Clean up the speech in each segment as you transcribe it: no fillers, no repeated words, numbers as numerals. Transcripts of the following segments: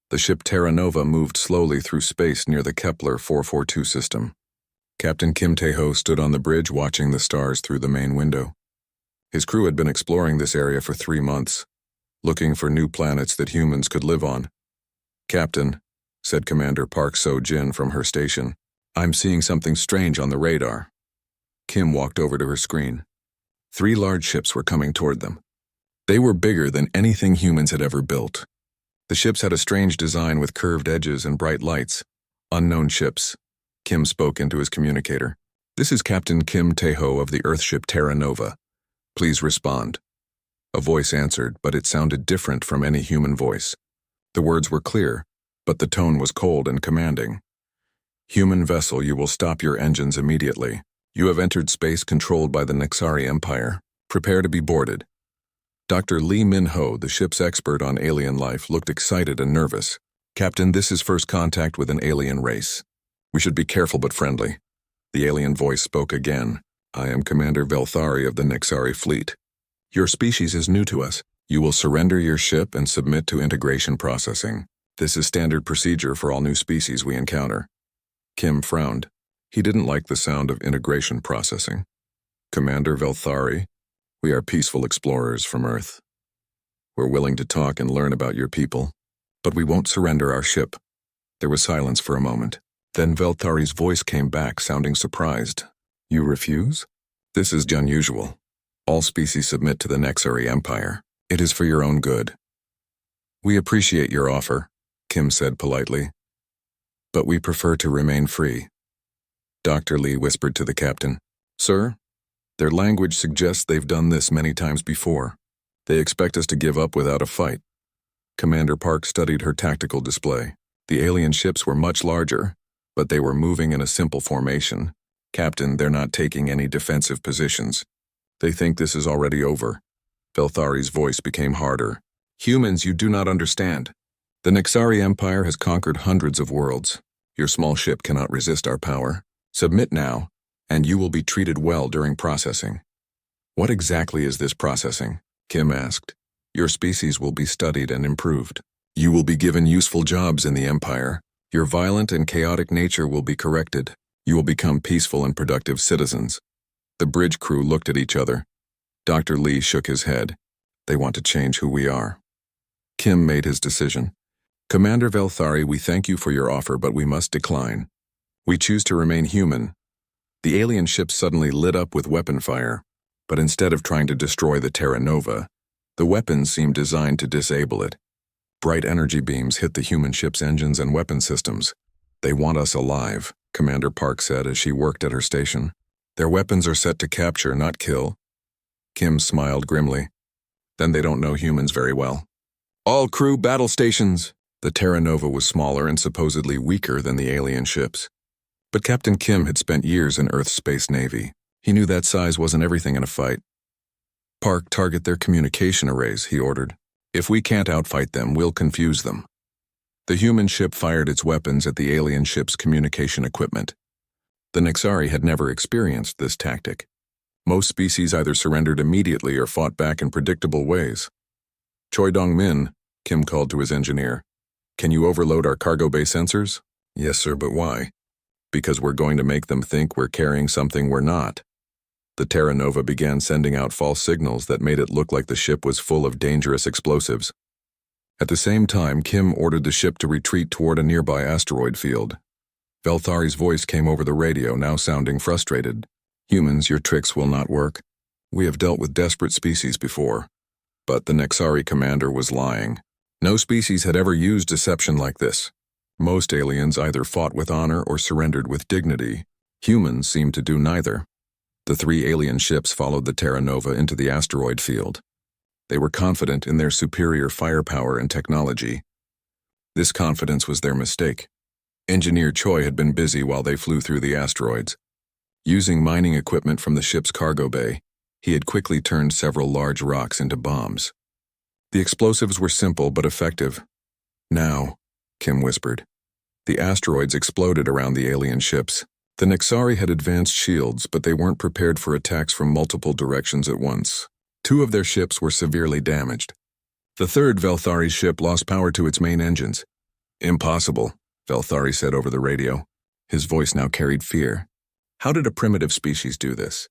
The ship Terra Nova moved slowly through space near the Kepler 442 system. Captain Kim Tae-ho stood on the bridge watching the stars through the main window. His crew had been exploring this area for 3 months, looking for new planets that humans could live on. "Captain," said Commander Park So-jin from her station, "I'm seeing something strange on the radar." Kim walked over to her screen. 3 large ships were coming toward them. They were bigger than anything humans had ever built. The ships had a strange design with curved edges and bright lights. "Unknown ships," Kim spoke into his communicator. "This is Captain Kim Tae-ho of the Earthship Terra Nova. Please respond." A voice answered, but it sounded different from any human voice. The words were clear, but the tone was cold and commanding. "Human vessel, you will stop your engines immediately. You have entered space controlled by the Nexari Empire. Prepare to be boarded." Dr. Lee Min-ho, the ship's expert on alien life, looked excited and nervous. "Captain, this is first contact with an alien race. We should be careful but friendly." The alien voice spoke again. "I am Commander Velthari of the Nexari fleet. Your species is new to us. You will surrender your ship and submit to integration processing. This is standard procedure for all new species we encounter." Kim frowned. He didn't like the sound of integration processing. "Commander Velthari, we are peaceful explorers from Earth. We're willing to talk and learn about your people, but we won't surrender our ship." There was silence for a moment. Then Velthari's voice came back, sounding surprised. "You refuse? This is unusual. All species submit to the Nexari Empire. It is for your own good." "We appreciate your offer," Kim said politely, "but we prefer to remain free." Dr. Lee whispered to the captain, "Sir, their language suggests they've done this many times before. They expect us to give up without a fight." Commander Park studied her tactical display. The alien ships were much larger, but they were moving in a simple formation. "Captain, they're not taking any defensive positions. They think this is already over." Velthari's voice became harder. "Humans, you do not understand. The Nexari Empire has conquered hundreds of worlds. Your small ship cannot resist our power. Submit now, and you will be treated well during processing." "What exactly is this processing?" Kim asked. "Your species will be studied and improved. You will be given useful jobs in the Empire. Your violent and chaotic nature will be corrected. You will become peaceful and productive citizens." The bridge crew looked at each other. Dr. Lee shook his head. "They want to change who we are." Kim made his decision. "Commander Velthari, we thank you for your offer, but we must decline. We choose to remain human." The alien ship suddenly lit up with weapon fire, but instead of trying to destroy the Terra Nova, the weapons seemed designed to disable it. Bright energy beams hit the human ship's engines and weapon systems. "They want us alive," Commander Park said as she worked at her station. "Their weapons are set to capture, not kill." Kim smiled grimly. "Then they don't know humans very well." "All crew battle stations!" The Terra Nova was smaller and supposedly weaker than the alien ships. But Captain Kim had spent years in Earth's space navy. He knew that size wasn't everything in a fight. "Park, target their communication arrays," he ordered. "If we can't outfight them, we'll confuse them." The human ship fired its weapons at the alien ship's communication equipment. The Nexari had never experienced this tactic. Most species either surrendered immediately or fought back in predictable ways. "Choi Dong-min," Kim called to his engineer. "Can you overload our cargo bay sensors?" "Yes, sir, but why?" "Because we're going to make them think we're carrying something we're not." The Terra Nova began sending out false signals that made it look like the ship was full of dangerous explosives. At the same time, Kim ordered the ship to retreat toward a nearby asteroid field. Velthari's voice came over the radio, now sounding frustrated. "Humans, your tricks will not work. We have dealt with desperate species before." But the Nexari commander was lying. No species had ever used deception like this. Most aliens either fought with honor or surrendered with dignity. Humans seemed to do neither. The 3 alien ships followed the Terra Nova into the asteroid field. They were confident in their superior firepower and technology. This confidence was their mistake. Engineer Choi had been busy while they flew through the asteroids. Using mining equipment from the ship's cargo bay, he had quickly turned several large rocks into bombs. The explosives were simple but effective. "Now," Kim whispered. The asteroids exploded around the alien ships. The Nexari had advanced shields, but they weren't prepared for attacks from multiple directions at once. 2 of their ships were severely damaged. The 3rd Velthari ship lost power to its main engines. Impossible, Velthari said over the radio. His voice now carried fear. How did a primitive species do this?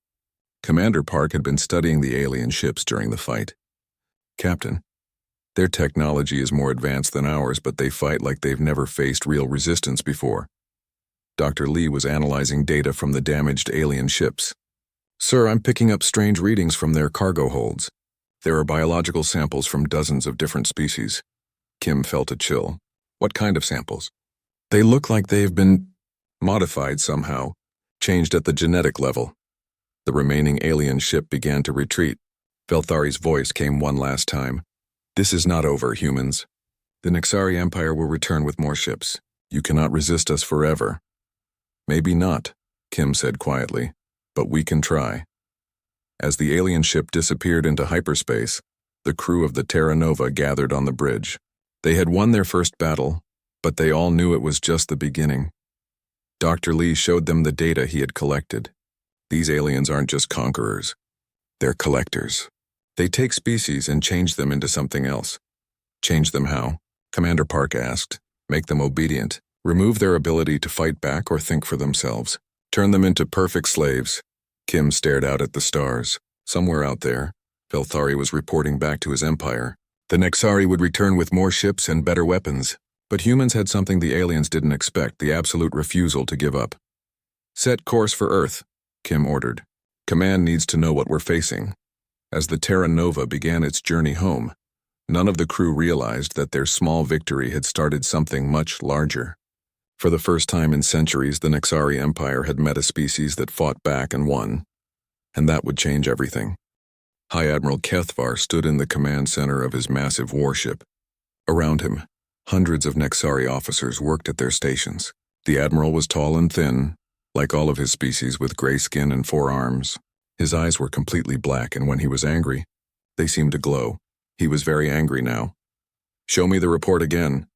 Commander Park had been studying the alien ships during the fight. Captain, their technology is more advanced than ours, but they fight like they've never faced real resistance before. Dr. Lee was analyzing data from the damaged alien ships. Sir, I'm picking up strange readings from their cargo holds. There are biological samples from dozens of different species. Kim felt a chill. What kind of samples? They look like they've been modified somehow, changed at the genetic level. The remaining alien ship began to retreat. Velthari's voice came one last time. This is not over, humans. The Nexari Empire will return with more ships. You cannot resist us forever. Maybe not, Kim said quietly, but we can try. As the alien ship disappeared into hyperspace, the crew of the Terra Nova gathered on the bridge. They had won their first battle, but they all knew it was just the beginning. Dr. Lee showed them the data he had collected. These aliens aren't just conquerors. They're collectors. They take species and change them into something else. Change them how? Commander Park asked. Make them obedient. Remove their ability to fight back or think for themselves. Turn them into perfect slaves. Kim stared out at the stars. Somewhere out there, Velthari was reporting back to his empire. The Nexari would return with more ships and better weapons. But humans had something the aliens didn't expect, the absolute refusal to give up. Set course for Earth, Kim ordered. Command needs to know what we're facing. As the Terra Nova began its journey home, none of the crew realized that their small victory had started something much larger. For the first time in centuries, the Nexari Empire had met a species that fought back and won. And that would change everything. High Admiral Kethvar stood in the command center of his massive warship. Around him, hundreds of Nexari officers worked at their stations. The Admiral was tall and thin, like all of his species, with gray skin and 4 arms. His eyes were completely black, and when he was angry, they seemed to glow. He was very angry now. Show me the report again,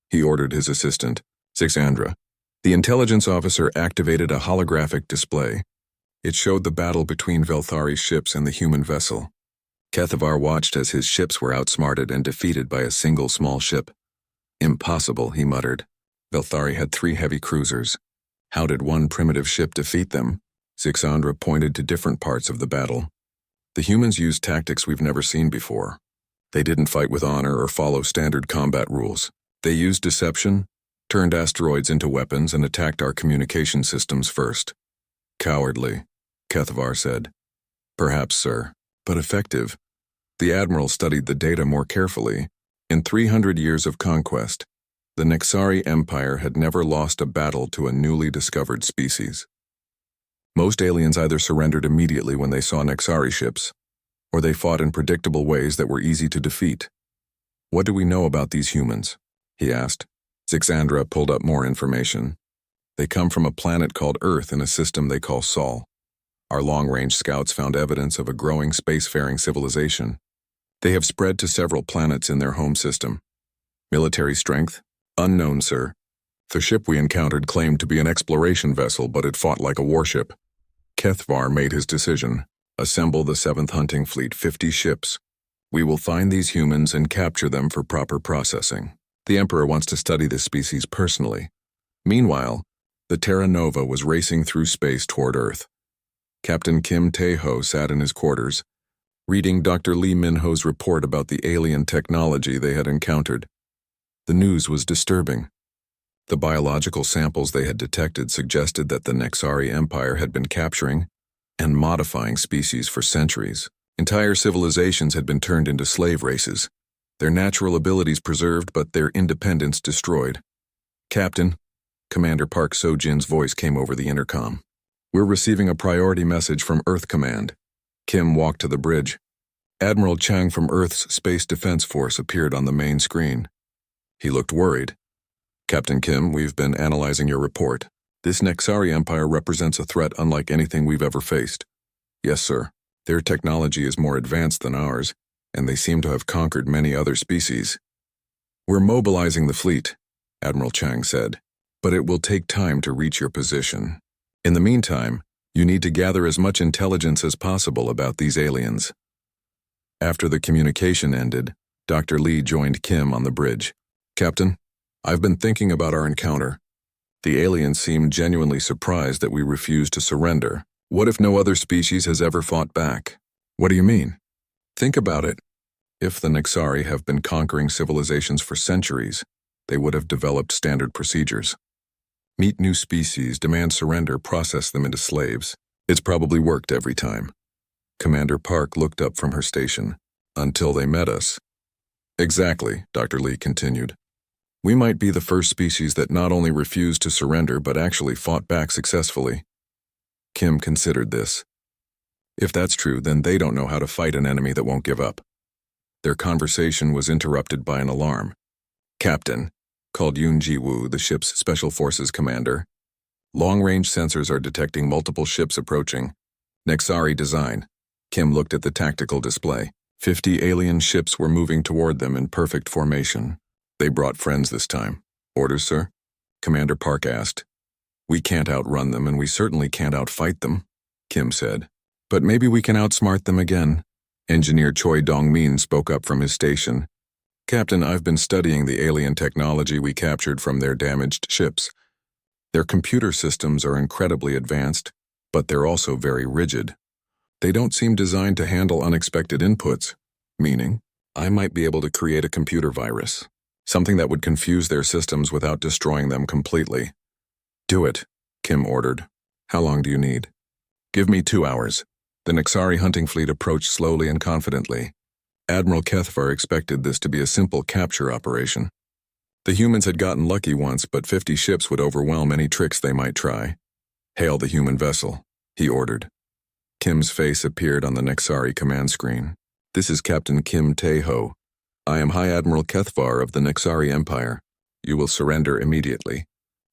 he ordered his assistant, Zixandra. The intelligence officer activated a holographic display. It showed the battle between Velthari's ships and the human vessel. Kethvar watched as his ships were outsmarted and defeated by a single small ship. Impossible, he muttered. Velthari had 3 heavy cruisers. How did one primitive ship defeat them? Zixandra pointed to different parts of the battle. The humans used tactics we've never seen before. They didn't fight with honor or follow standard combat rules. They used deception, turned asteroids into weapons, and attacked our communication systems first. Cowardly, Kethvar said. Perhaps, sir, but effective. The Admiral studied the data more carefully. In 300 years of conquest, the Nexari Empire had never lost a battle to a newly discovered species. Most aliens either surrendered immediately when they saw Nexari ships, or they fought in predictable ways that were easy to defeat. What do we know about these humans? He asked. Zixandra pulled up more information. They come from a planet called Earth in a system they call Sol. Our long-range scouts found evidence of a growing spacefaring civilization. They have spread to several planets in their home system. Military strength? Unknown, sir. The ship we encountered claimed to be an exploration vessel, but it fought like a warship. Kethvar made his decision. Assemble the 7th Hunting Fleet, 50 ships. We will find these humans and capture them for proper processing. The Emperor wants to study this species personally. Meanwhile, the Terra Nova was racing through space toward Earth. Captain Kim Tae-ho sat in his quarters, reading Dr. Lee Min-ho's report about the alien technology they had encountered. The news was disturbing. The biological samples they had detected suggested that the Nexari Empire had been capturing and modifying species for centuries. Entire civilizations had been turned into slave races, their natural abilities preserved but their independence destroyed. Captain, Commander Park So-jin's voice came over the intercom. We're receiving a priority message from Earth Command. Kim walked to the bridge. Admiral Chang from Earth's Space Defense Force appeared on the main screen. He looked worried. Captain Kim, we've been analyzing your report. This Nexari Empire represents a threat unlike anything we've ever faced. Yes, sir. Their technology is more advanced than ours, and they seem to have conquered many other species. We're mobilizing the fleet, Admiral Chang said, but it will take time to reach your position. In the meantime, you need to gather as much intelligence as possible about these aliens. After the communication ended, Dr. Lee joined Kim on the bridge. Captain, I've been thinking about our encounter. The aliens seemed genuinely surprised that we refused to surrender. What if no other species has ever fought back? What do you mean? Think about it. If the Nexari have been conquering civilizations for centuries, they would have developed standard procedures. Meet new species, demand surrender, process them into slaves. It's probably worked every time. Commander Park looked up from her station. Until they met us. Exactly, Dr. Lee continued. We might be the first species that not only refused to surrender but actually fought back successfully. Kim considered this. If that's true, then they don't know how to fight an enemy that won't give up. Their conversation was interrupted by an alarm. Captain, called Yoon Ji-woo, the ship's Special Forces commander. Long-range sensors are detecting multiple ships approaching. Nexari design. Kim looked at the tactical display. 50 alien ships were moving toward them in perfect formation. They brought friends this time. Orders, sir? Commander Park asked. We can't outrun them, and we certainly can't outfight them, Kim said. But maybe we can outsmart them again. Engineer Choi Dong-min spoke up from his station. Captain, I've been studying the alien technology we captured from their damaged ships. Their computer systems are incredibly advanced, but they're also very rigid. They don't seem designed to handle unexpected inputs, meaning I might be able to create a computer virus, something that would confuse their systems without destroying them completely. Do it, Kim ordered. How long do you need? Give me 2 hours. The Nexari hunting fleet approached slowly and confidently. Admiral Kethvar expected this to be a simple capture operation. The humans had gotten lucky once, but 50 ships would overwhelm any tricks they might try. Hail the human vessel, he ordered. Kim's face appeared on the Nexari command screen. This is Captain Kim Tae-ho. I am High Admiral Kethvar of the Nexari Empire. You will surrender immediately.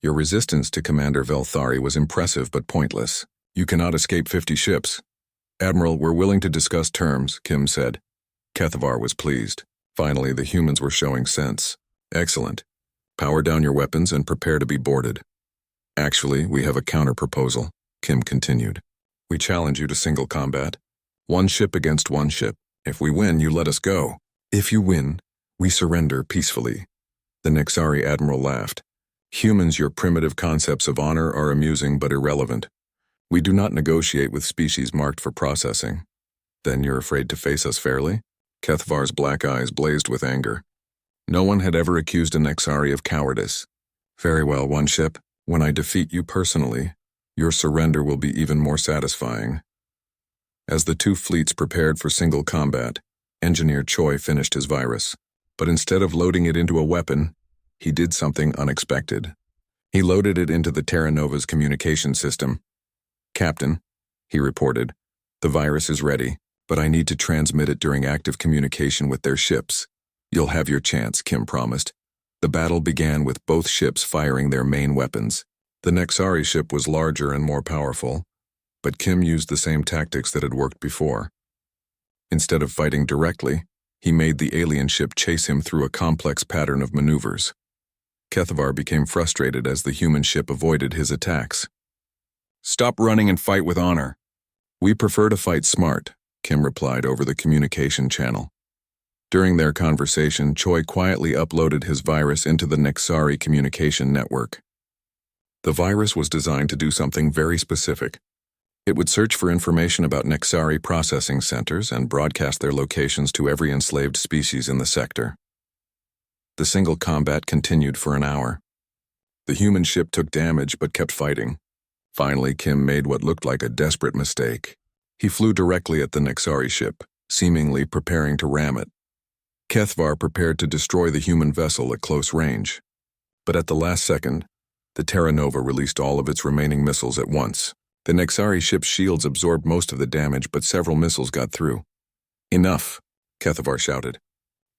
Your resistance to Commander Velthari was impressive but pointless. You cannot escape 50 ships. Admiral, we're willing to discuss terms, Kim said. Kethvar was pleased. Finally, the humans were showing sense. Excellent. Power down your weapons and prepare to be boarded. Actually, we have a counter-proposal, Kim continued. We challenge you to single combat. 1 ship against 1 ship. If we win, you let us go. If you win, we surrender peacefully. The Nexari Admiral laughed. Humans, your primitive concepts of honor are amusing but irrelevant. We do not negotiate with species marked for processing. Then you're afraid to face us fairly? Kethvar's black eyes blazed with anger. No one had ever accused a Nexari of cowardice. Very well, 1 ship. When I defeat you personally, your surrender will be even more satisfying. As the 2 fleets prepared for single combat, Engineer Choi finished his virus. But instead of loading it into a weapon, he did something unexpected. He loaded it into the Terra Nova's communication system. Captain, he reported, the virus is ready, but I need to transmit it during active communication with their ships. You'll have your chance, Kim promised. The battle began with both ships firing their main weapons. The Nexari ship was larger and more powerful, but Kim used the same tactics that had worked before. Instead of fighting directly, he made the alien ship chase him through a complex pattern of maneuvers. Kethvar became frustrated as the human ship avoided his attacks. Stop running and fight with honor. We prefer to fight smart, Kim replied over the communication channel. During their conversation, Choi quietly uploaded his virus into the Nexari communication network. The virus was designed to do something very specific. It would search for information about Nexari processing centers and broadcast their locations to every enslaved species in the sector. The single combat continued for an hour. The human ship took damage but kept fighting. Finally, Kim made what looked like a desperate mistake. He flew directly at the Nexari ship, seemingly preparing to ram it. Kethvar prepared to destroy the human vessel at close range. But at the last second, the Terra Nova released all of its remaining missiles at once. The Nexari ship's shields absorbed most of the damage, but several missiles got through. Enough, Kethvar shouted.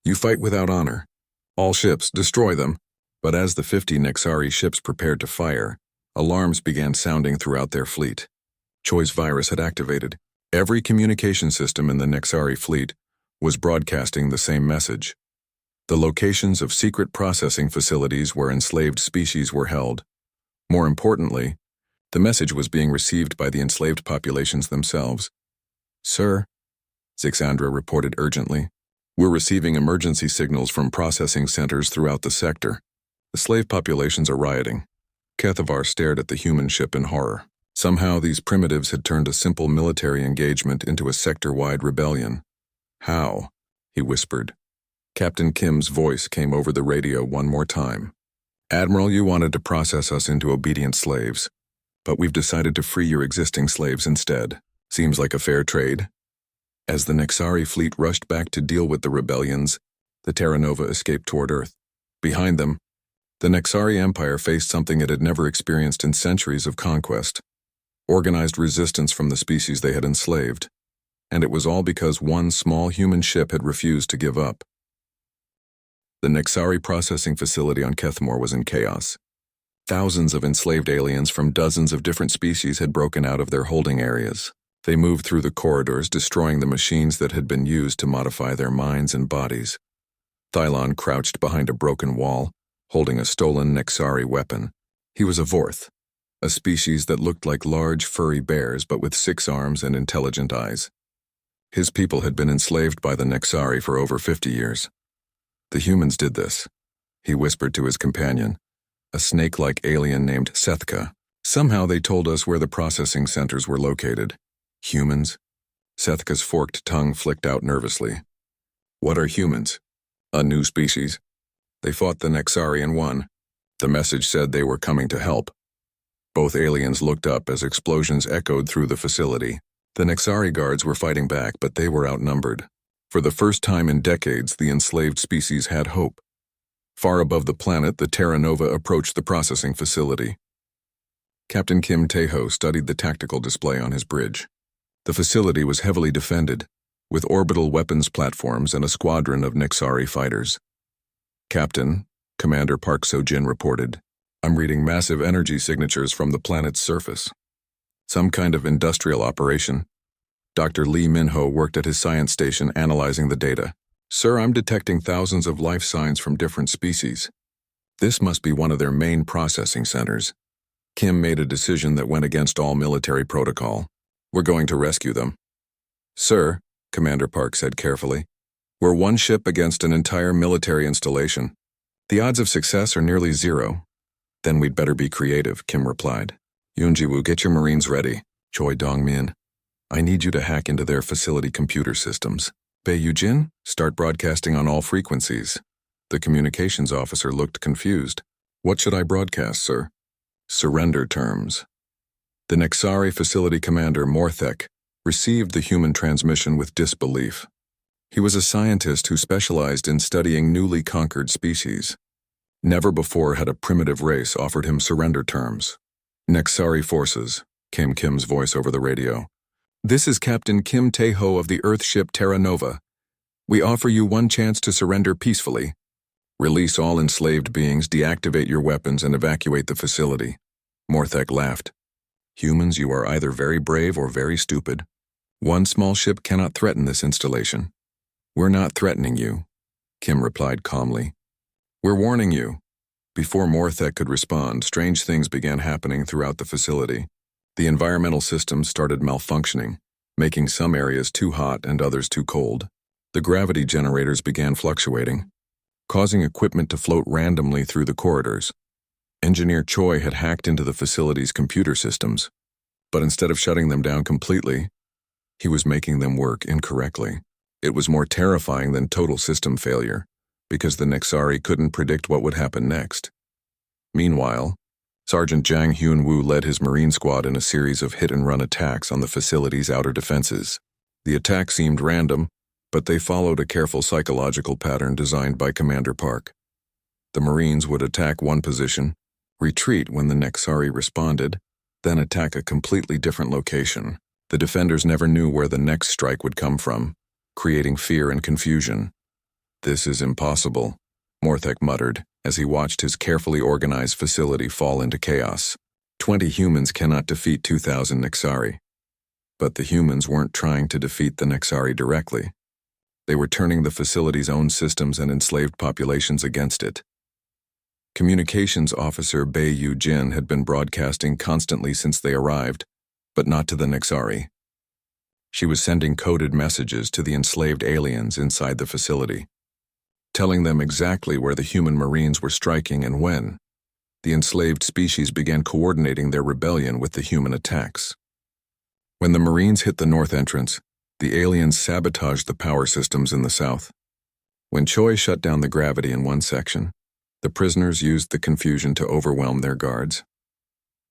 You fight without honor. All ships, destroy them. But as the 50 Nexari ships prepared to fire, alarms began sounding throughout their fleet. Choi's virus had activated. Every communication system in the Nexari fleet was broadcasting the same message. The locations of secret processing facilities where enslaved species were held. More importantly, the message was being received by the enslaved populations themselves. Sir, Zixandra reported urgently, we're receiving emergency signals from processing centers throughout the sector. The slave populations are rioting. Kethavar stared at the human ship in horror. Somehow these primitives had turned a simple military engagement into a sector-wide rebellion. How? He whispered. Captain Kim's voice came over the radio one more time. Admiral, you wanted to process us into obedient slaves, but we've decided to free your existing slaves instead. Seems like a fair trade. As the Nexari fleet rushed back to deal with the rebellions, the Terra Nova escaped toward Earth. Behind them, the Nexari Empire faced something it had never experienced in centuries of conquest. Organized resistance from the species they had enslaved. And it was all because one small human ship had refused to give up. The Nexari processing facility on Kethmore was in chaos. Thousands of enslaved aliens from dozens of different species had broken out of their holding areas. They moved through the corridors, destroying the machines that had been used to modify their minds and bodies. Thylon crouched behind a broken wall, holding a stolen Nexari weapon. He was a Vorth, a species that looked like large, furry bears but with 6 arms and intelligent eyes. His people had been enslaved by the Nexari for over 50 years. The humans did this, he whispered to his companion, a snake-like alien named Sethka. Somehow they told us where the processing centers were located. Humans? Sethka's forked tongue flicked out nervously. What are humans? A new species. They fought the Nexari and won. The message said they were coming to help. Both aliens looked up as explosions echoed through the facility. The Nexari guards were fighting back, but they were outnumbered. For the first time in decades, the enslaved species had hope. Far above the planet, the Terra Nova approached the processing facility. Captain Kim Tae-ho studied the tactical display on his bridge. The facility was heavily defended, with orbital weapons platforms and a squadron of Nexari fighters. Captain, Commander Park So-jin reported, I'm reading massive energy signatures from the planet's surface. Some kind of industrial operation. Dr. Lee Min-ho worked at his science station analyzing the data. Sir, I'm detecting thousands of life signs from different species. This must be one of their main processing centers. Kim made a decision that went against all military protocol. We're going to rescue them. Sir, Commander Park said carefully, we're one ship against an entire military installation. The odds of success are nearly 0. Then we'd better be creative, Kim replied. Yoonji-woo, get your Marines ready. Choi Dong-min. I need you to hack into their facility computer systems. Bae-yu-jin, start broadcasting on all frequencies. The communications officer looked confused. What should I broadcast, sir? Surrender terms. The Nexari facility commander, Morthek, received the human transmission with disbelief. He was a scientist who specialized in studying newly conquered species. Never before had a primitive race offered him surrender terms. Nexari forces, came Kim's voice over the radio. This is Captain Kim Tae-ho of the Earth ship Terra Nova. We offer you one chance to surrender peacefully. Release all enslaved beings, deactivate your weapons, and evacuate the facility. Morthek laughed. Humans, you are either very brave or very stupid. One small ship cannot threaten this installation. We're not threatening you, Kim replied calmly. We're warning you. Before Morthek could respond, strange things began happening throughout the facility. The environmental systems started malfunctioning, making some areas too hot and others too cold. The gravity generators began fluctuating, causing equipment to float randomly through the corridors. Engineer Choi had hacked into the facility's computer systems, but instead of shutting them down completely, he was making them work incorrectly. It was more terrifying than total system failure, because the Nexari couldn't predict what would happen next. Meanwhile, Sergeant Jang Hyun-woo led his Marine squad in a series of hit-and-run attacks on the facility's outer defenses. The attacks seemed random, but they followed a careful psychological pattern designed by Commander Park. The Marines would attack one position, retreat when the Nexari responded, then attack a completely different location. The defenders never knew where the next strike would come from, creating fear and confusion. This is impossible, Morthek muttered as he watched his carefully organized facility fall into chaos. 20 humans cannot defeat 2,000 Nexari. But the humans weren't trying to defeat the Nexari directly. They were turning the facility's own systems and enslaved populations against it. Communications officer Bae-yu-jin had been broadcasting constantly since they arrived, but not to the Nexari. She was sending coded messages to the enslaved aliens inside the facility. telling them exactly where the human Marines were striking and when. The enslaved species began coordinating their rebellion with the human attacks. When the Marines hit the north entrance, the aliens sabotaged the power systems in the south. When Choi shut down the gravity in one section, the prisoners used the confusion to overwhelm their guards.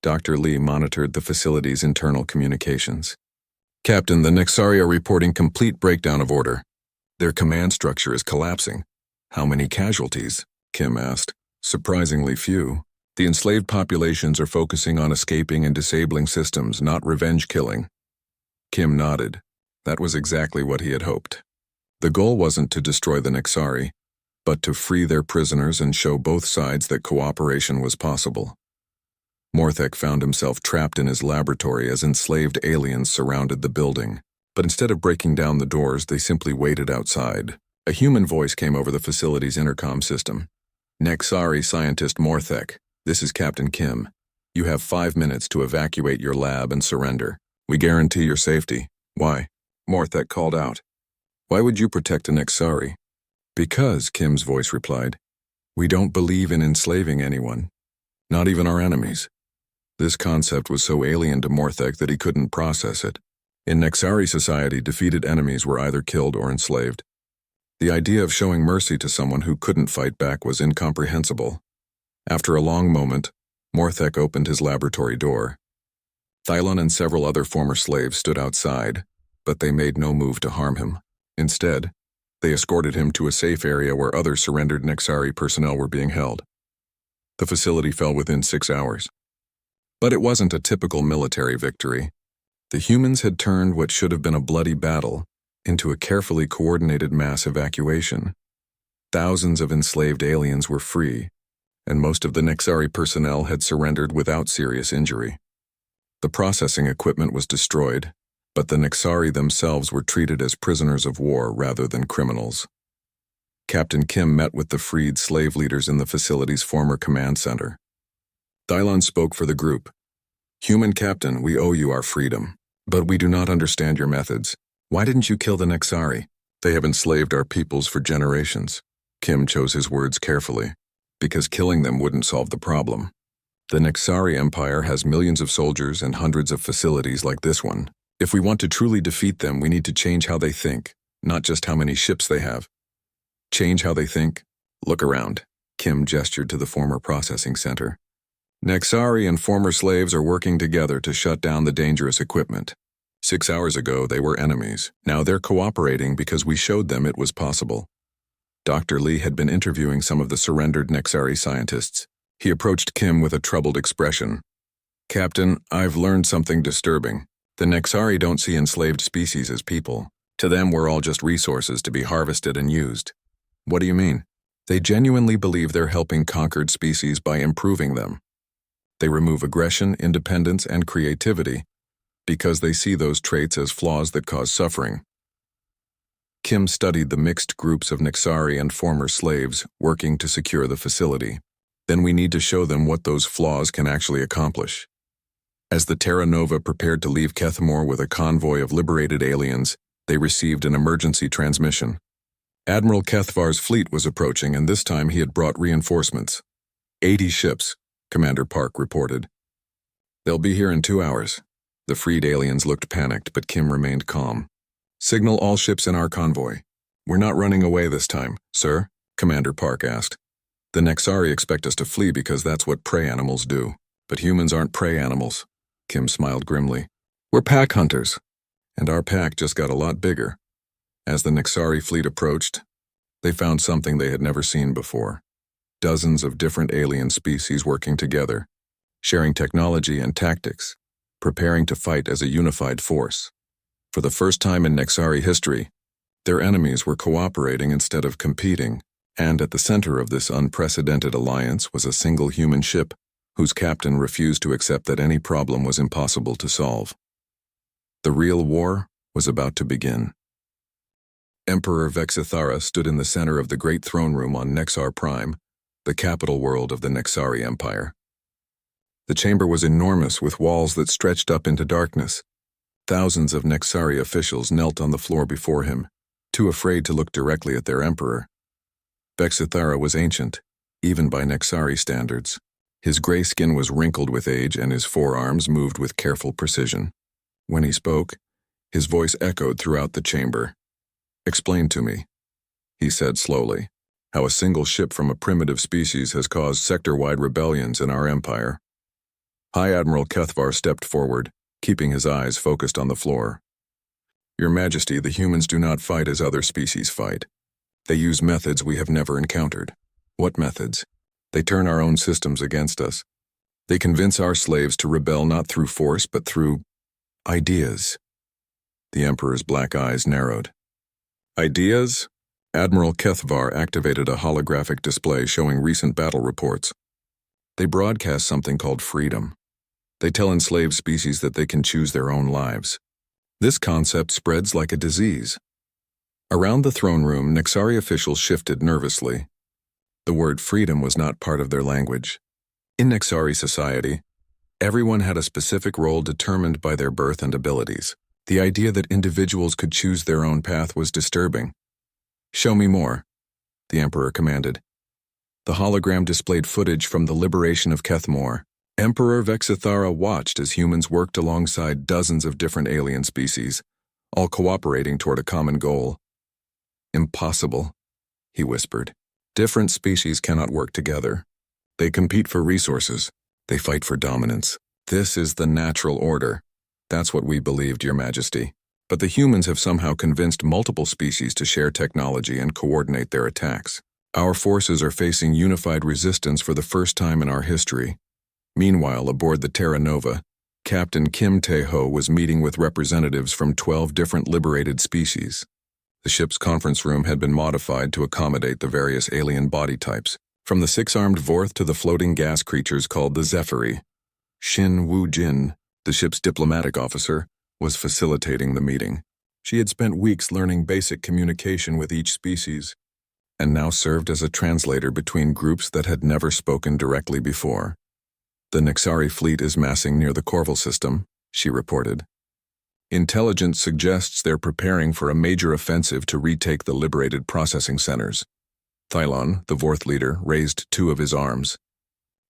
Dr. Lee monitored the facility's internal communications. "Captain, the Nexari are reporting complete breakdown of order. Their command structure is collapsing." "How many casualties?" Kim asked. "Surprisingly few. The enslaved populations are focusing on escaping and disabling systems, not revenge killing." Kim nodded. That was exactly what he had hoped. The goal wasn't to destroy the Nexari, but to free their prisoners and show both sides that cooperation was possible. Morthek found himself trapped in his laboratory as enslaved aliens surrounded the building. But instead of breaking down the doors, they simply waited outside. A human voice came over the facility's intercom system. "Nexari scientist Morthek, this is Captain Kim. You have 5 minutes to evacuate your lab and surrender. We guarantee your safety." "Why?" Morthek called out. "Why would you protect a Nexari?" "Because," Kim's voice replied, "we don't believe in enslaving anyone, not even our enemies." This concept was so alien to Morthek that he couldn't process it. In Nexari society, defeated enemies were either killed or enslaved. The idea of showing mercy to someone who couldn't fight back was incomprehensible. After a long moment, Morthek opened his laboratory door. Thylon and several other former slaves stood outside, but they made no move to harm him. Instead, they escorted him to a safe area where other surrendered Nexari personnel were being held. The facility fell within 6 hours. But it wasn't a typical military victory. The humans had turned what should have been a bloody battle into a carefully coordinated mass evacuation. Thousands of enslaved aliens were free, and most of the Nexari personnel had surrendered without serious injury. The processing equipment was destroyed, but the Nexari themselves were treated as prisoners of war rather than criminals. Captain Kim met with the freed slave leaders in the facility's former command center. Thylon spoke for the group. "Human Captain, we owe you our freedom, but we do not understand your methods. Why didn't you kill the Nexari? They have enslaved our peoples for generations." Kim chose his words carefully, because killing them wouldn't solve the problem. The Nexari Empire has millions of soldiers and hundreds of facilities like this one. If we want to truly defeat them, we need to change how they think, not just how many ships they have. Change how they think? Look around. Kim gestured to the former processing center. Nexari and former slaves are working together to shut down the dangerous equipment. 6 hours ago, they were enemies. Now they're cooperating because we showed them it was possible. Dr. Lee had been interviewing some of the surrendered Nexari scientists. He approached Kim with a troubled expression. "Captain, I've learned something disturbing. The Nexari don't see enslaved species as people. To them, we're all just resources to be harvested and used." "What do you mean?" "They genuinely believe they're helping conquered species by improving them. They remove aggression, independence, and creativity because they see those traits as flaws that cause suffering." Kim studied the mixed groups of Nexari and former slaves working to secure the facility. "Then we need to show them what those flaws can actually accomplish." As the Terra Nova prepared to leave Kethmore with a convoy of liberated aliens, they received an emergency transmission. Admiral Kethvar's fleet was approaching, and this time he had brought reinforcements. 80 ships, Commander Park reported. "They'll be here in 2 hours." The freed aliens looked panicked, but Kim remained calm. "Signal all ships in our convoy." "We're not running away this time, sir," Commander Park asked. "The Nexari expect us to flee because that's what prey animals do. But humans aren't prey animals." Kim smiled grimly. "We're pack hunters, and our pack just got a lot bigger." As the Nexari fleet approached, they found something they had never seen before. Dozens of different alien species working together, sharing technology and tactics, preparing to fight as a unified force. For the first time in Nexari history, their enemies were cooperating instead of competing, and at the center of this unprecedented alliance was a single human ship whose captain refused to accept that any problem was impossible to solve. The real war was about to begin. Emperor Vexithara stood in the center of the great throne room on Nexar Prime, the capital world of the Nexari Empire. The chamber was enormous, with walls that stretched up into darkness. Thousands of Nexari officials knelt on the floor before him, too afraid to look directly at their emperor. Bexithara was ancient, even by Nexari standards. His gray skin was wrinkled with age and his forearms moved with careful precision. When he spoke, his voice echoed throughout the chamber. "Explain to me," he said slowly, "how a single ship from a primitive species has caused sector-wide rebellions in our empire." High Admiral Kethvar stepped forward, keeping his eyes focused on the floor. "Your Majesty, the humans do not fight as other species fight. They use methods we have never encountered." "What methods?" "They turn our own systems against us. They convince our slaves to rebel not through force but through ideas." The Emperor's black eyes narrowed. "Ideas?" Admiral Kethvar activated a holographic display showing recent battle reports. "They broadcast something called freedom. They tell enslaved species that they can choose their own lives. This concept spreads like a disease." Around the throne room, Nexari officials shifted nervously. The word freedom was not part of their language. In Nexari society, everyone had a specific role determined by their birth and abilities. The idea that individuals could choose their own path was disturbing. "Show me more," the Emperor commanded. The hologram displayed footage from the liberation of Kethmore. Emperor Vexithara watched as humans worked alongside dozens of different alien species, all cooperating toward a common goal. "Impossible," he whispered. "Different species cannot work together. They compete for resources. They fight for dominance. This is the natural order. That's what we believed, Your Majesty. But the humans have somehow convinced multiple species to share technology and coordinate their attacks. Our forces are facing unified resistance for the first time in our history." Meanwhile, aboard the Terra Nova, Captain Kim Tae-ho was meeting with representatives from 12 different liberated species. The ship's conference room had been modified to accommodate the various alien body types, from the six-armed Vorth to the floating gas creatures called the Zephyri. Shin Woo-jin, the ship's diplomatic officer, was facilitating the meeting. She had spent weeks learning basic communication with each species, and now served as a translator between groups that had never spoken directly before. "The Nexari fleet is massing near the Corval system," she reported. "Intelligence suggests they're preparing for a major offensive to retake the liberated processing centers." Thylon, the Vorth leader, raised two of his arms.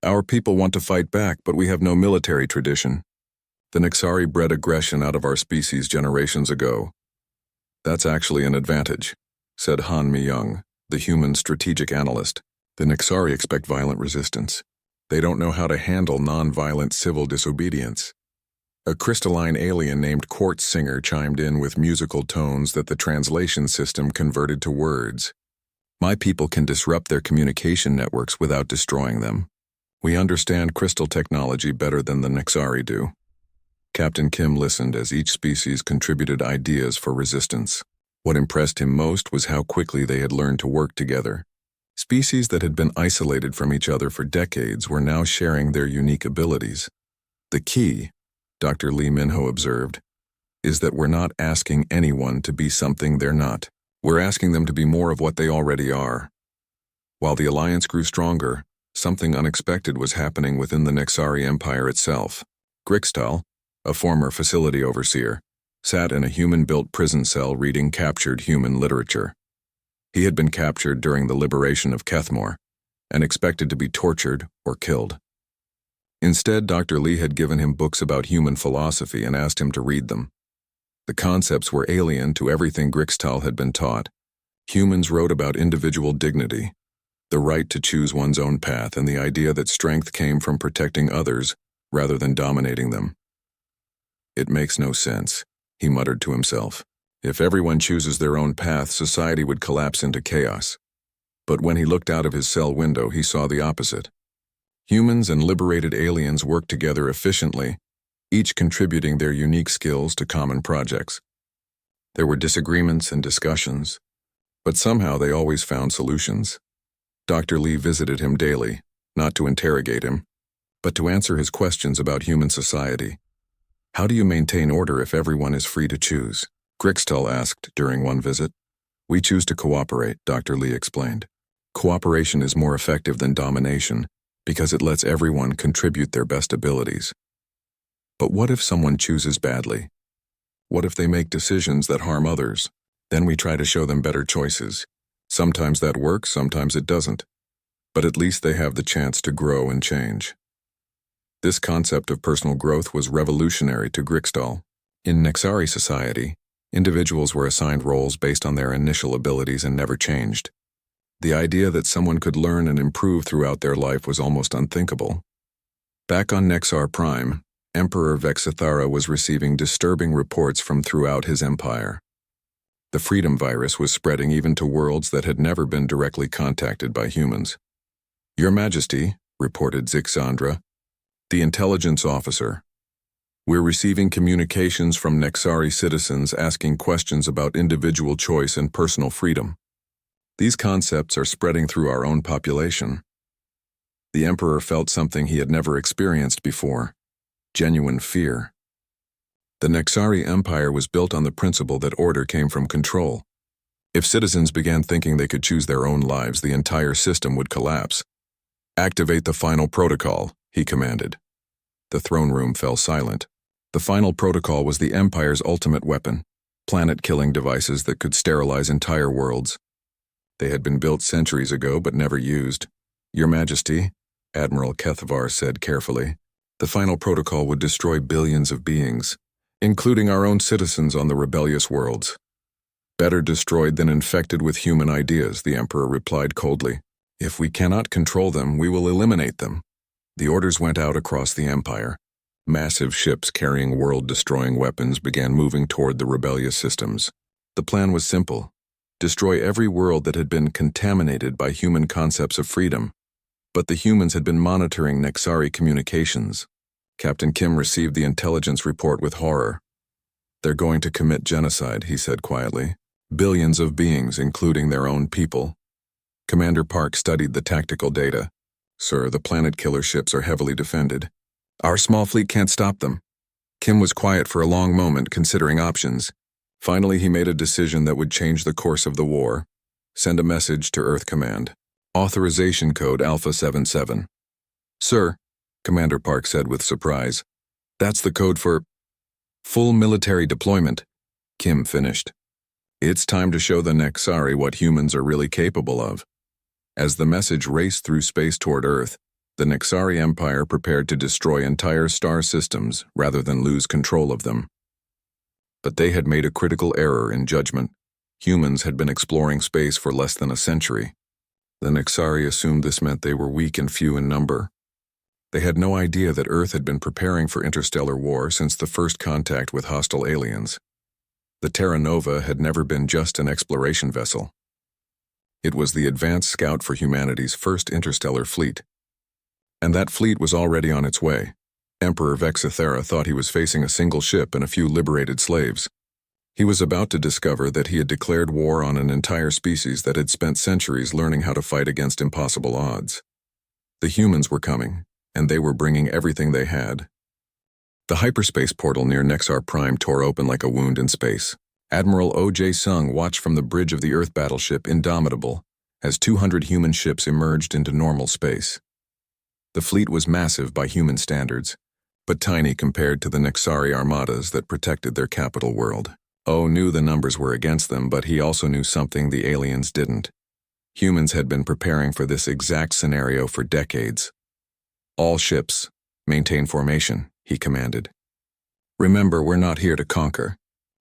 "Our people want to fight back, but we have no military tradition. The Nexari bred aggression out of our species generations ago." "That's actually an advantage," said Han Mi-young, the human strategic analyst. "The Nexari expect violent resistance. They don't know how to handle non-violent civil disobedience." A crystalline alien named Quartz Singer chimed in with musical tones that the translation system converted to words. "My people can disrupt their communication networks without destroying them. We understand crystal technology better than the Nexari do." Captain Kim listened as each species contributed ideas for resistance. What impressed him most was how quickly they had learned to work together. Species that had been isolated from each other for decades were now sharing their unique abilities. "The key," Dr. Lee Minho observed, "is that we're not asking anyone to be something they're not. We're asking them to be more of what they already are." While the alliance grew stronger, something unexpected was happening within the Nexari Empire itself. Grixtal, a former facility overseer, sat in a human-built prison cell reading captured human literature. He had been captured during the liberation of Kethmore and expected to be tortured or killed. Instead, Dr. Lee had given him books about human philosophy and asked him to read them. The concepts were alien to everything Grixtal had been taught. Humans wrote about individual dignity, the right to choose one's own path, and the idea that strength came from protecting others rather than dominating them. "It makes no sense," he muttered to himself. "If everyone chooses their own path, society would collapse into chaos." But when he looked out of his cell window, he saw the opposite. Humans and liberated aliens worked together efficiently, each contributing their unique skills to common projects. There were disagreements and discussions, but somehow they always found solutions. Dr. Lee visited him daily, not to interrogate him, but to answer his questions about human society. "How do you maintain order if everyone is free to choose?" Grixtal asked during one visit. "We choose to cooperate," Dr. Lee explained. "Cooperation is more effective than domination because it lets everyone contribute their best abilities." "But what if someone chooses badly? What if they make decisions that harm others? Then we try to show them better choices. Sometimes that works, sometimes it doesn't. But at least they have the chance to grow and change. This concept of personal growth was revolutionary to Grixdal. In Nexari society, individuals were assigned roles based on their initial abilities and never changed. The idea that someone could learn and improve throughout their life was almost unthinkable. Back on Nexar Prime, Emperor Vexithara was receiving disturbing reports from throughout his empire. The Freedom Virus was spreading even to worlds that had never been directly contacted by humans. "Your Majesty," reported Zixandra, the intelligence officer, "we're receiving communications from Nexari citizens asking questions about individual choice and personal freedom. These concepts are spreading through our own population." The Emperor felt something he had never experienced before: genuine fear. The Nexari Empire was built on the principle that order came from control. If citizens began thinking they could choose their own lives, the entire system would collapse. "Activate the final protocol," he commanded. The throne room fell silent. The final protocol was the Empire's ultimate weapon, planet-killing devices that could sterilize entire worlds. They had been built centuries ago but never used. "Your Majesty," Admiral Kethvar said carefully, "the final protocol would destroy billions of beings, including our own citizens on the rebellious worlds." "Better destroyed than infected with human ideas," the Emperor replied coldly. "If we cannot control them, we will eliminate them." The orders went out across the Empire. Massive ships carrying world-destroying weapons began moving toward the rebellious systems. The plan was simple: destroy every world that had been contaminated by human concepts of freedom. But the humans had been monitoring Nexari communications. Captain Kim received the intelligence report with horror. "They're going to commit genocide," he said quietly. "Billions of beings, including their own people." Commander Park studied the tactical data. "Sir, the planet killer ships are heavily defended. Our small fleet can't stop them." Kim was quiet for a long moment, considering options. Finally, he made a decision that would change the course of the war. "Send a message to Earth Command. Authorization code Alpha 77. "Sir," Commander Park said with surprise, "that's the code for full military deployment," Kim finished. "It's time to show the Nexari what humans are really capable of." As the message raced through space toward Earth, the Nexari Empire prepared to destroy entire star systems rather than lose control of them. But they had made a critical error in judgment. Humans had been exploring space for less than a century. The Nexari assumed this meant they were weak and few in number. They had no idea that Earth had been preparing for interstellar war since the first contact with hostile aliens. The Terra Nova had never been just an exploration vessel. It was the advanced scout for humanity's first interstellar fleet. And that fleet was already on its way. Emperor Vexithara thought he was facing a single ship and a few liberated slaves. He was about to discover that he had declared war on an entire species that had spent centuries learning how to fight against impossible odds. The humans were coming, and they were bringing everything they had. The hyperspace portal near Nexar Prime tore open like a wound in space. Admiral O.J. Sung watched from the bridge of the Earth battleship Indomitable as 200 human ships emerged into normal space. The fleet was massive by human standards, but tiny compared to the Nexari armadas that protected their capital world. O knew the numbers were against them, but he also knew something the aliens didn't. Humans had been preparing for this exact scenario for decades. "All ships, maintain formation," he commanded. "Remember, we're not here to conquer.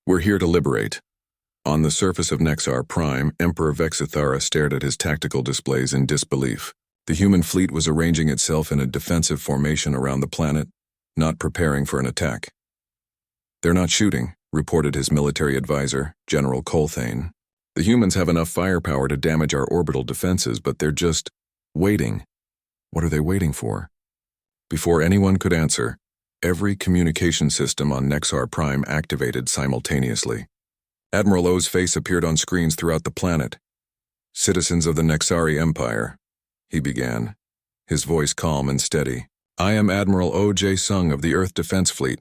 We're here to liberate." On the surface of Nexar Prime, Emperor Vexithara stared at his tactical displays in disbelief. The human fleet was arranging itself in a defensive formation around the planet, not preparing for an attack. "They're not shooting," reported his military advisor, General Colthane. "The humans have enough firepower to damage our orbital defenses, but they're just waiting." "What are they waiting for?" Before anyone could answer, every communication system on Nexar Prime activated simultaneously. Admiral O's face appeared on screens throughout the planet. "Citizens of the Nexari Empire," he began, his voice calm and steady. "I am Admiral O.J. Sung of the Earth Defense Fleet.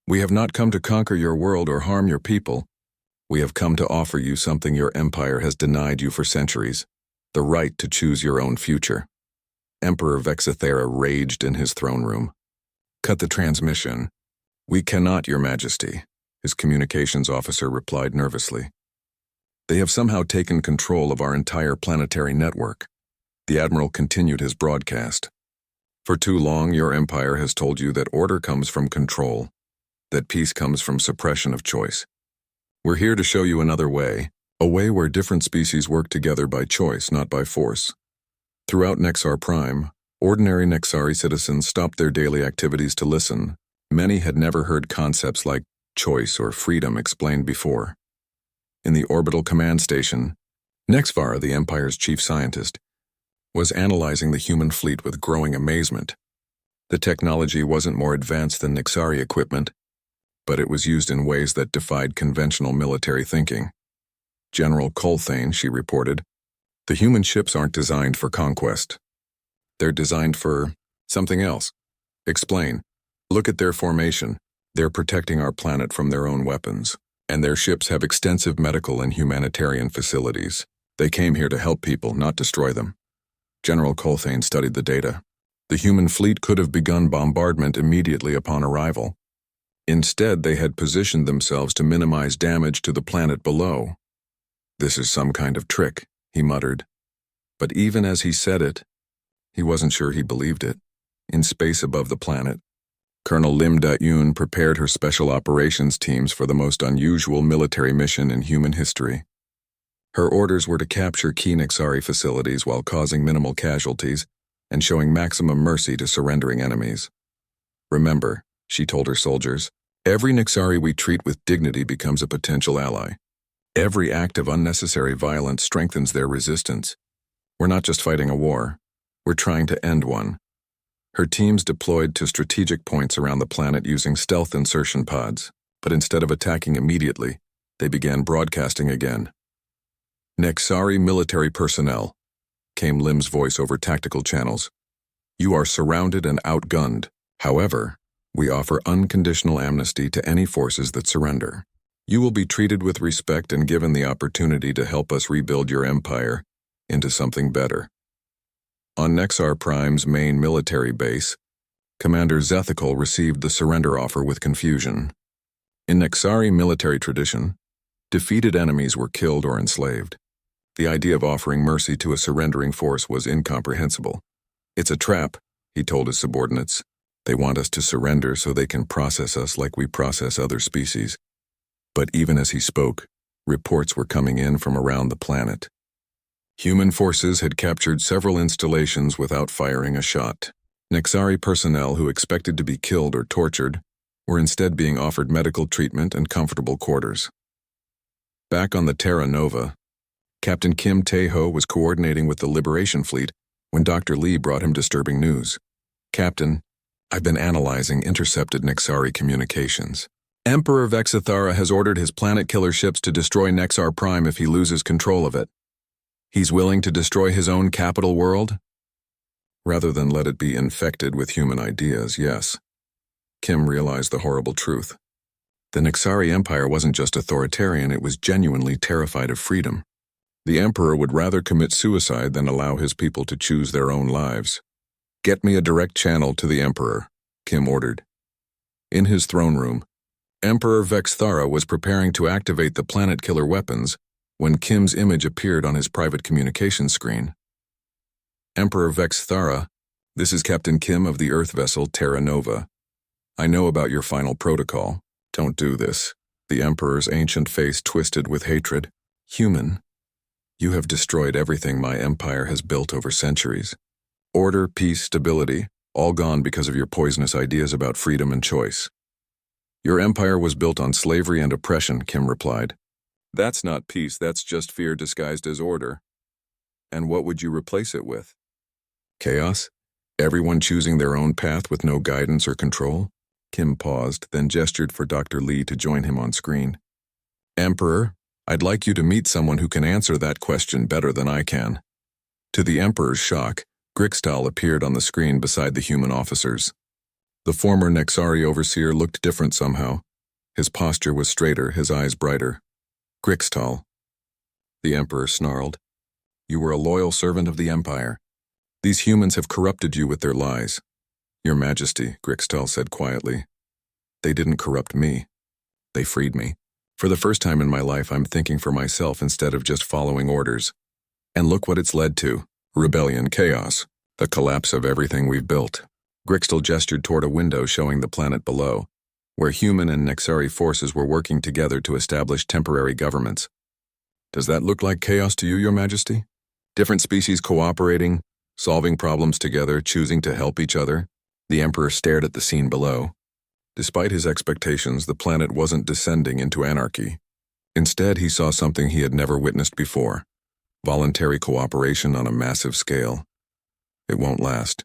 We have not come to conquer your world or harm your people. We have come to offer you something your empire has denied you for centuries: the right to choose your own future." Emperor Vexithara raged in his throne room. "Cut the transmission." "We cannot, Your Majesty," his communications officer replied nervously. They have somehow taken control of our entire planetary network. The Admiral continued his broadcast. For too long, your empire has told you that order comes from control, that peace comes from suppression of choice. We're here to show you another way, a way where different species work together by choice, not by force. Throughout Nexar Prime, ordinary Nexari citizens stopped their daily activities to listen. Many had never heard concepts like choice or freedom explained before. In the orbital command station, Nexvar, the Empire's chief scientist, was analyzing the human fleet with growing amazement. The technology wasn't more advanced than Nexari equipment, but it was used in ways that defied conventional military thinking. General Colthane, she reported, the human ships aren't designed for conquest. They're designed for something else. Explain. Look at their formation. They're protecting our planet from their own weapons, and their ships have extensive medical and humanitarian facilities. They came here to help people, not destroy them. General Colthane studied the data. The human fleet could have begun bombardment immediately upon arrival. Instead, they had positioned themselves to minimize damage to the planet below. This is some kind of trick, he muttered. But even as he said it, he wasn't sure he believed it. In space above the planet, Colonel Lim Da-yoon prepared her special operations teams for the most unusual military mission in human history. Her orders were to capture key Nexari facilities while causing minimal casualties and showing maximum mercy to surrendering enemies. Remember, she told her soldiers, every Nexari we treat with dignity becomes a potential ally. Every act of unnecessary violence strengthens their resistance. We're not just fighting a war, we're trying to end one. Her teams deployed to strategic points around the planet using stealth insertion pods, but instead of attacking immediately, they began broadcasting again. Nexari military personnel, came Lim's voice over tactical channels. You are surrounded and outgunned. However, we offer unconditional amnesty to any forces that surrender. You will be treated with respect and given the opportunity to help us rebuild your empire into something better. On Nexar Prime's main military base, Commander Zethical received the surrender offer with confusion. In Nexari military tradition, defeated enemies were killed or enslaved. The idea of offering mercy to a surrendering force was incomprehensible. It's a trap, he told his subordinates. They want us to surrender so they can process us like we process other species. But even as he spoke, reports were coming in from around the planet. Human forces had captured several installations without firing a shot. Nexari personnel who expected to be killed or tortured were instead being offered medical treatment and comfortable quarters. Back on the Terra Nova, Captain Kim Tae-ho was coordinating with the Liberation Fleet when Dr. Lee brought him disturbing news. Captain, I've been analyzing intercepted Nexari communications. Emperor Vexithara has ordered his planet-killer ships to destroy Nexar Prime if he loses control of it. He's willing to destroy his own capital world? Rather than let it be infected with human ideas, yes. Kim realized the horrible truth. The Nexari Empire wasn't just authoritarian, it was genuinely terrified of freedom. The Emperor would rather commit suicide than allow his people to choose their own lives. Get me a direct channel to the Emperor, Kim ordered. In his throne room, Emperor Vexthara was preparing to activate the planet-killer weapons when Kim's image appeared on his private communication screen. Emperor Vexthara, this is Captain Kim of the Earth vessel Terra Nova. I know about your final protocol. Don't do this. The Emperor's ancient face twisted with hatred. Human, you have destroyed everything my empire has built over centuries. Order, peace, stability, all gone because of your poisonous ideas about freedom and choice. Your empire was built on slavery and oppression, Kim replied. That's not peace, that's just fear disguised as order. And what would you replace it with? Chaos? Everyone choosing their own path with no guidance or control? Kim paused, then gestured for Dr. Lee to join him on screen. Emperor, I'd like you to meet someone who can answer that question better than I can. To the Emperor's shock, Grixtal appeared on the screen beside the human officers. The former Nexari overseer looked different somehow. His posture was straighter, his eyes brighter. Grixtal, the Emperor snarled. You were a loyal servant of the Empire. These humans have corrupted you with their lies. Your Majesty, Grixtal said quietly. They didn't corrupt me. They freed me. For the first time in my life, I'm thinking for myself instead of just following orders. And look what it's led to. Rebellion, chaos, the collapse of everything we've built. Grixtel gestured toward a window showing the planet below, where human and Nexari forces were working together to establish temporary governments. Does that look like chaos to you, Your Majesty? Different species cooperating, solving problems together, choosing to help each other? The Emperor stared at the scene below. Despite his expectations, the planet wasn't descending into anarchy. Instead, he saw something he had never witnessed before: voluntary cooperation on a massive scale. It won't last,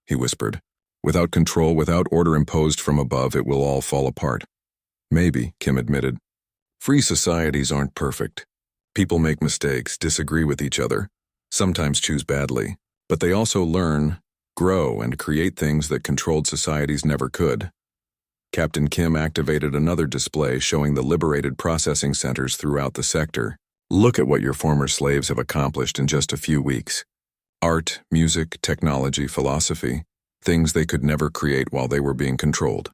he whispered. Without control, without order imposed from above, it will all fall apart. Maybe, Kim admitted. Free societies aren't perfect. People make mistakes, disagree with each other, sometimes choose badly, but they also learn, grow, and create things that controlled societies never could. Captain Kim activated another display showing the liberated processing centers throughout the sector. Look at what your former slaves have accomplished in just a few weeks. Art, music, technology, philosophy, things they could never create while they were being controlled.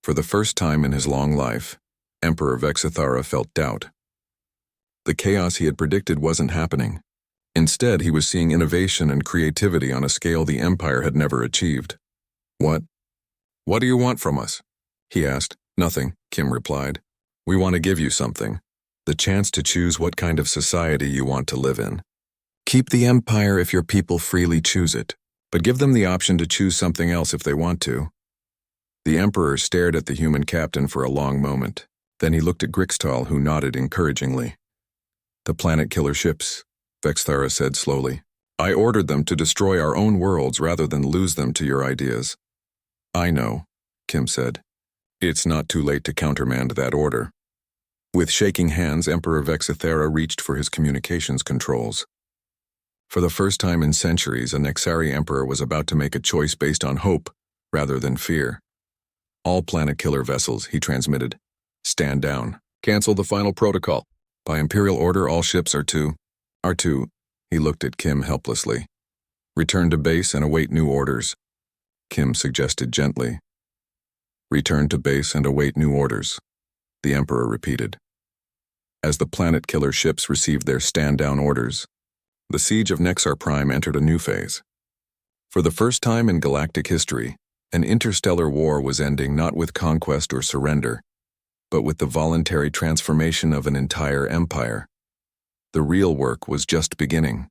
For the first time in his long life, Emperor Vexithara felt doubt. The chaos he had predicted wasn't happening. Instead, he was seeing innovation and creativity on a scale the Empire had never achieved. What do you want from us? He asked. Nothing, Kim replied. We want to give you something. The chance to choose what kind of society you want to live in. Keep the Empire if your people freely choose it, but give them the option to choose something else if they want to. The Emperor stared at the human captain for a long moment. Then he looked at Grixtal, who nodded encouragingly. The planet killer ships, Vexthara said slowly. I ordered them to destroy our own worlds rather than lose them to your ideas. I know, Kim said. It's not too late to countermand that order. With shaking hands, Emperor Vexithara reached for his communications controls. For the first time in centuries, a Nexari emperor was about to make a choice based on hope rather than fear. All planet killer vessels, he transmitted. Stand down. Cancel the final protocol. By Imperial order, all ships are to... He looked at Kim helplessly. Return to base and await new orders. Kim suggested gently. Return to base and await new orders, the Emperor repeated. As the planet killer ships received their stand-down orders, the siege of Nexar Prime entered a new phase. For the first time in galactic history, an interstellar war was ending not with conquest or surrender, but with the voluntary transformation of an entire empire. The real work was just beginning.